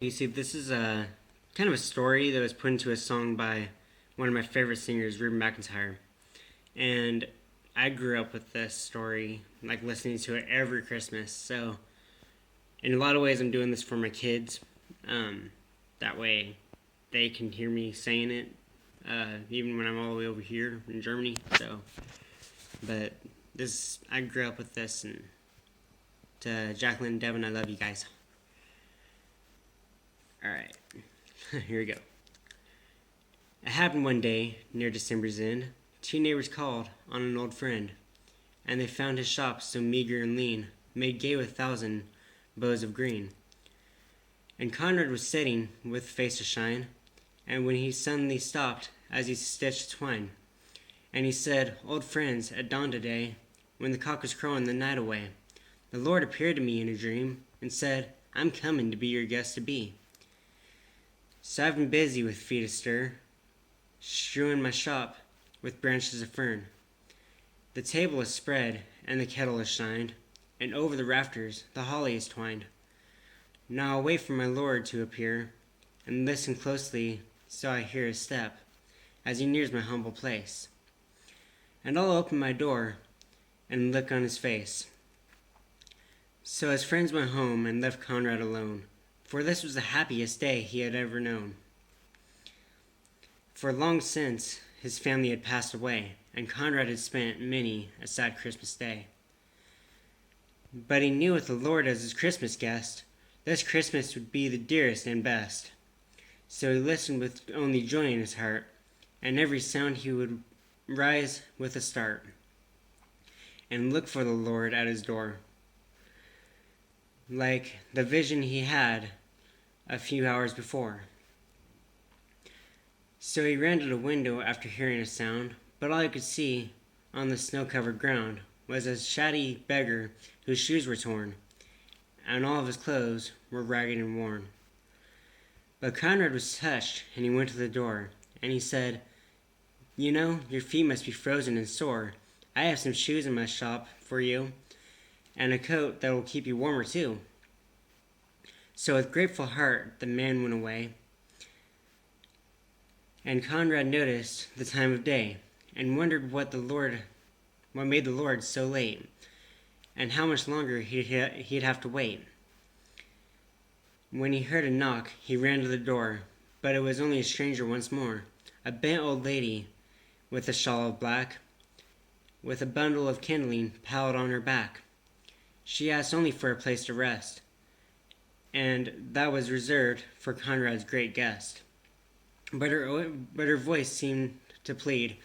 YouTube, this is a kind of a story that was put into a song by one of my favorite singers, Reuben McIntyre. And I grew up with this story, like listening to it every Christmas. So, in a lot of ways, I'm doing this for my kids. That way, they can hear me saying it, even when I'm all the way over here in Germany. But I grew up with this, and to Jacqueline and Devin, I love you guys. Alright, here we go. It happened one day, near December's end. Two neighbors called on an old friend, and they found his shop so meager and lean, made gay with 1,000 bows of green. And Conrad was sitting, with face to shine, and when he suddenly stopped, as he stitched twine, and he said, "Old friends, at dawn today, when the cock was crowing the night away, the Lord appeared to me in a dream, and said, I'm coming to be your guest to be. So I've been busy with feet astir, strewing my shop with branches of fern. The table is spread, and the kettle is shined, and over the rafters the holly is twined. Now I'll wait for my Lord to appear, and listen closely so I hear his step, as he nears my humble place. And I'll open my door, and look on his face." So his friends went home and left Conrad alone, for this was the happiest day he had ever known. For long since his family had passed away, and Conrad had spent many a sad Christmas day. But he knew with the Lord as his Christmas guest, this Christmas would be the dearest and best. So he listened with only joy in his heart, and every sound he would rise with a start, and look for the Lord at his door, like the vision he had a few hours before. So he ran to the window after hearing a sound, but all he could see on the snow-covered ground was a shabby beggar whose shoes were torn, and all of his clothes were ragged and worn. But Conrad was touched, and he went to the door, and he said, "You know, your feet must be frozen and sore. I have some shoes in my shop for you, and a coat that will keep you warmer too." So with grateful heart the man went away, and Conrad noticed the time of day, and wondered what made the Lord so late, and how much longer he'd have to wait. When he heard a knock, he ran to the door, but it was only a stranger once more, a bent old lady with a shawl of black, with a bundle of kindling piled on her back. She asked only for a place to rest, and that was reserved for Conrad's great guest. But her voice seemed to plead,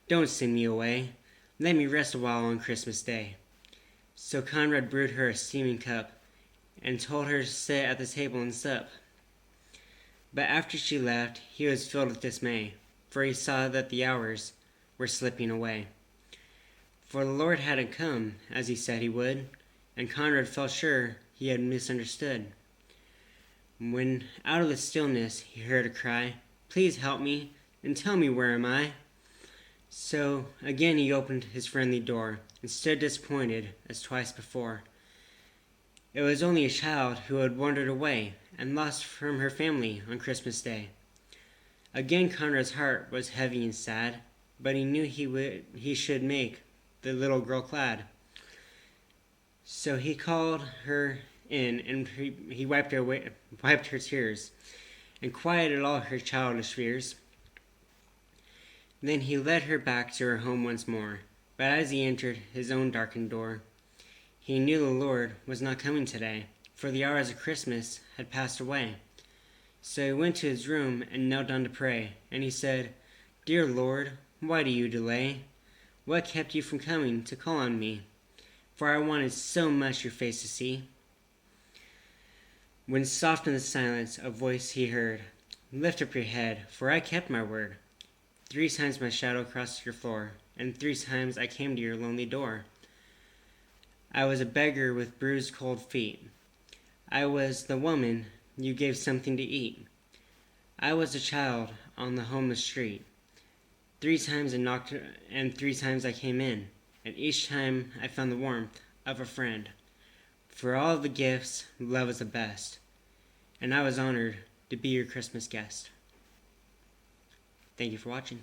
"Don't send me away. Let me rest a while on Christmas Day." So Conrad brewed her a steaming cup, and told her to sit at the table and sup. But after she left, he was filled with dismay, for he saw that the hours were slipping away. For the Lord hadn't come, as he said he would, and Conrad felt sure he had misunderstood. When out of the stillness he heard a cry, "Please help me, and tell me where am I?" So again he opened his friendly door, and stood disappointed as twice before. It was only a child who had wandered away, and lost from her family on Christmas Day. Again Conrad's heart was heavy and sad, but he knew he should make the little girl glad. So he called her in, and he wiped her tears, and quieted all her childish fears. Then he led her back to her home once more, but as he entered his own darkened door, he knew the Lord was not coming today, for the hours of Christmas had passed away. So he went to his room and knelt down to pray, and he said, "Dear Lord, why do you delay? What kept you from coming to call on me? For I wanted so much your face to see." When soft in the silence a voice he heard, "Lift up your head, for I kept my word. 3 times my shadow crossed your floor, and 3 times I came to your lonely door. I was a beggar with bruised cold feet. I was the woman you gave something to eat. I was a child on the homeless street. 3 times I knocked, and 3 times I came in, and each time I found the warmth of a friend. For all the gifts, love is the best. and I was honored to be your Christmas guest. Thank you for watching.